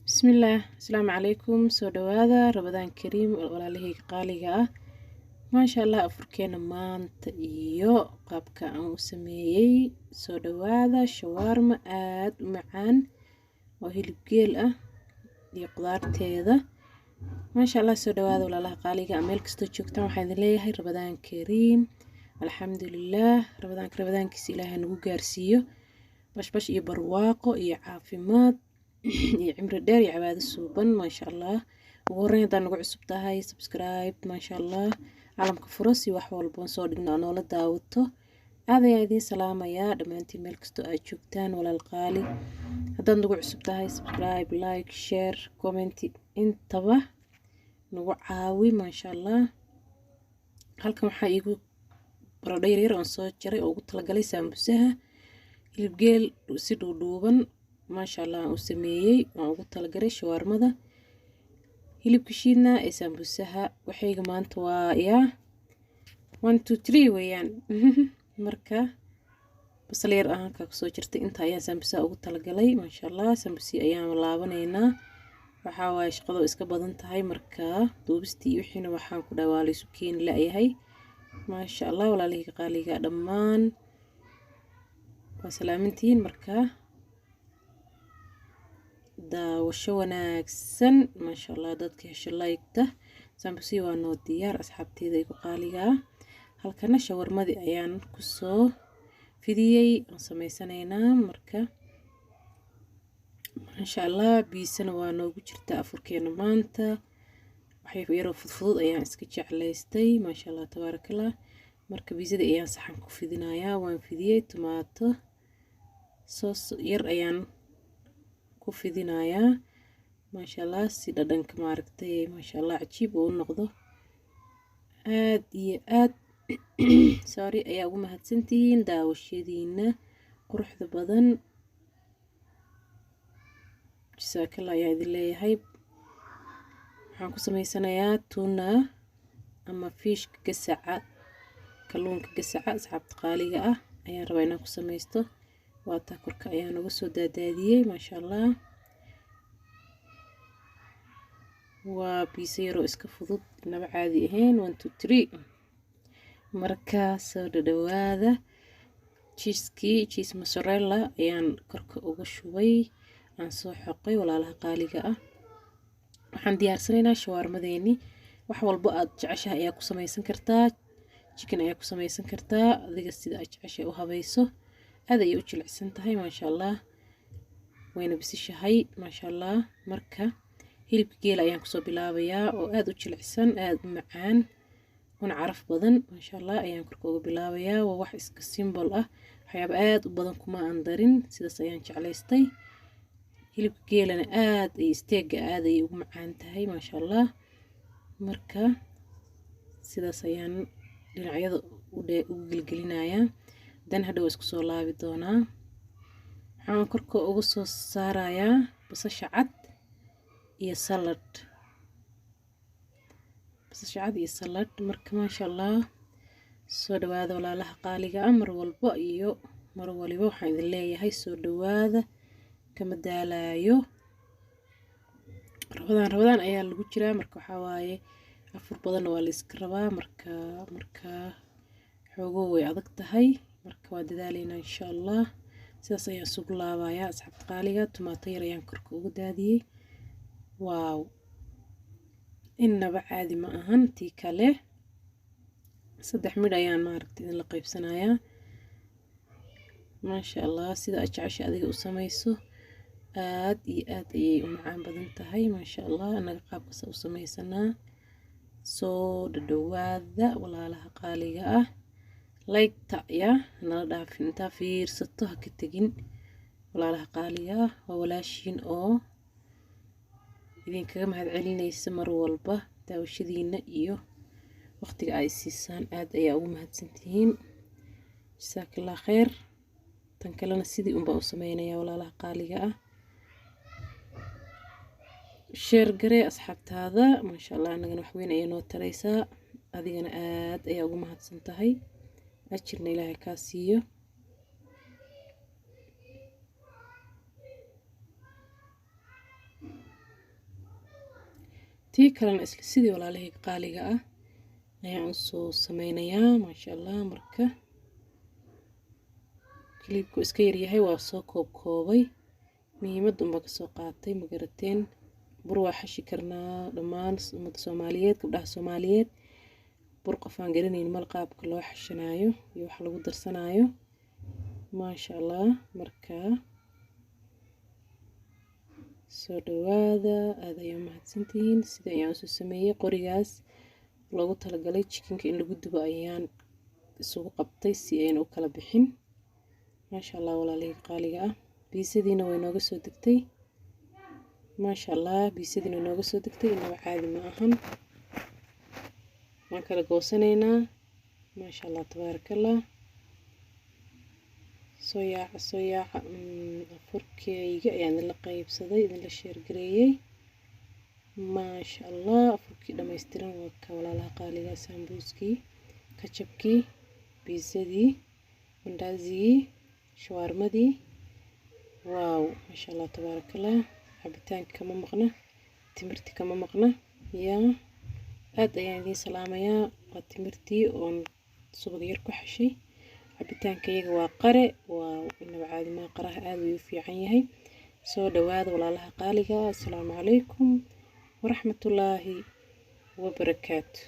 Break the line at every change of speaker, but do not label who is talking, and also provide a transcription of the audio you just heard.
بسم الله السلام عليكم سو دوادا رمضان كريم walaalahey qaaliga ah maasha Allah afurkeena maanta iyo qaabka aan u sameeyay soo dhawaada shawarma aad u macaan oo hilib geel ah iyo qudaarteeda maasha Allah soo dhawaada walaalaha qaaliga ah meel kasta joogtaan waxaan idin leeyahay ramadan kariim alxamdulillah ramadaankiisa ilaahay nagu gaarsiiyo bash iyo barwaaqo iyo caafimaad iyo cimri dheer iyo cibaado suuban maasha Allah ugu horeyn hadaan nagu cusub tahay subscribe maasha Allah calamka furo si wax walba soo dhigno noola daawato aad ayaan idin salaamayaa dhammaantiin meel kasta aad joogtaan walaal qaali hadaan nagu cusub tahay subscribe like share comment intaba nagu caawi maasha Allah halkan waxaa igu baradho yar oo soo jaray oo ugu talagalay sambusaha hilib geel si dhuudhuuban maasha Allah u sameeyay waan ugu talagalay shawarmada hilibka shiidna ee sambusaha waxayga maanta waa 1 2 3 weeyaan marka basal yar aan ka soo jirtay inta ayaan sambusaha ugu talagalay maasha Allah sambusi ayaan laabaneynaa waxa way shaqadu iska badan tahay marka duubistii wixina waxaan ku dhawaalay suuqeen laayahay maasha Allah walaalahey qaaliga dhammaan waa salaamintiin marka daawasho wanaagsan maasha Allah dadka hesha like-ta sambusi waa noo diyaar asxaabteeda igu qaaliga halkana shawarmadii ayaan ku soo fidiyay aan sameysanaynaa marka maasha Allah biisana waa noogu jirta afurkeena maanta waxay yaro fudud ayaan iska jeclaystay maasha Allah tabarakallah marka biisada ayaan saxan ku fidinayaa waan fidiyay tomato soos yar ayaan ku fidinayaa maasha Allah si dhadhanka maaragtay maasha Allah cajiib uu noqdo aad iyo aad sorry ayaa ugu mahadsantihiin daawashadiina quruxda badan jazakallah ayaa idin leeyahay waxaan ku sameysanayaa tuna ama fish gasaca kalluunka gasaca asxaabta qaaliga ah ayaan rabaa inaan ku sameysto waata korka ayaan uga soo daadaadiyay maasha Allah waa biisa yar oo iska fudud naba caadi ahayn 1 2 3 marka soo dhawaada cheese mozzarella ayaan korka uga shubay aan soo xoqay walaalaha qaaliga ah waxaan diyaarsanaynaa shawarmadeeni wax walba aad jeceshahay ayaa ku sameysan kartaa chicken ayaa ku sameysan kartaa adiga sida aad jeceshahay u habayso aad ay u jilicsan tahay maasha Allah wayna bisishahay maasha Allah marka hilibka geel ayaan ku soo bilaabayaa oo aad u jilicsan aad u macaan una caraf badan maasha Allah ayaan korka uga bilaabayaa waa wax iska simple ah waxyaabo aad u badan kuma aan darin sidaas ayaan jeclaystay hilibka geelana aad ay steega aad ay ugu macaan tahay maasha Allah marka sidaas ayaan dhinacyada u gelgelinayaa dan hadhow isku soo laabi doonaa waxaan korka uga soo saarayaa basasha cad iyo salad marka maasha Allah soo dhawaada walaalaha qaaliga mar walba iyo mar waliba waxaan idin leeyahay soo dhawaada kama daalayo Ramadan ayaa lagu jiraa marka waxa waaye afur badan waa la iska rabaa marka xoogo way adag tahay marka waa dadaaleyna insha Allah sidaas ayaan sugu laabayaa asxaabta qaaliga tomato yar ayaan korka ugu daadiyay waaw inaba caadi ma ahan tii kale 3 midh ayaan maaragtay in la qaybsanayaa maasha Allah sida aad jeceshahay adiga u sameyso aad iyo aad ayay u macaan badan tahay maasha Allah anaga qaabkaas u sameysanaa soo dhawaada walaalaha qaaliga ah like-ta ya nala dhaafin inta fiirsato ha ka tagin walaalaha qaaliga ah waa walaashiin oo idinkaga mahad celinaysa mar walba daawashadiina iyo waqtiga ay siisaan aad ayaa ugu mahadsantihiin jazakallah khair tan kalena sidii unba u sameynaya walaalaha qaaliga ah share garee asxaabtaada maasha Allah anagana wax weyn ayay noo taraysaa adigana aad ayaa ugu mahadsan tahay ajirna ilaahay ka siiyo tii kalena isla sidii walaalahayga qaaliga ah ayaan soo sameynayaa maasha allah. marka kilibku iska yaryahay waa soo koobay muhiimada unbaa kasoo qaatay ma garateen. bur waa xashi karnaa dhammaan ummadda Soomaaliyeed, gabdhaha Soomaaliyeed. bur qof aan garanayn mal qaabka loo xashanaayo iyo wax lagu darsanaayo maasha allah. marka soo dhawaada, aad ayaan mahadsantihiin. sida ayaan usoo sameeyey qorigaas loogu talagalay chicken in lagu dubo ayaan isugu qabtay si ayna u kala bixin maasha allah. walaalahayga qaaliga ah biisadiina way nooga soo degtay maasha allah. biisadiina way nooga soo degtay, inaba caadi ma ahan. waan kala goosanaynaa maasha allah tabaarakallah. soo yaaca afurkeyga ayaan idinla qaybsaday, idinla sheergareeyey maasha allah. afurkii dhammaystiran waa ka walaalaha qaaliga. sambuuskii, kajabkii, biisadii, mandaasigii, shawaarmadii. waaw maasha allah tabaarakallah. cabitaanka kama maqna, timirti kama maqna. yaa aad ayaan idiin salaamayaa. waa timirtii oon subag yar ku xashay. cabitaankayaga waa qare. waa inaba caadi ma, qaraha aad ayuu u fiican yahay. soo dhawaada walaalaha qaaliga. assalaamu calaykum waraxmatullaahi wabarakaatu.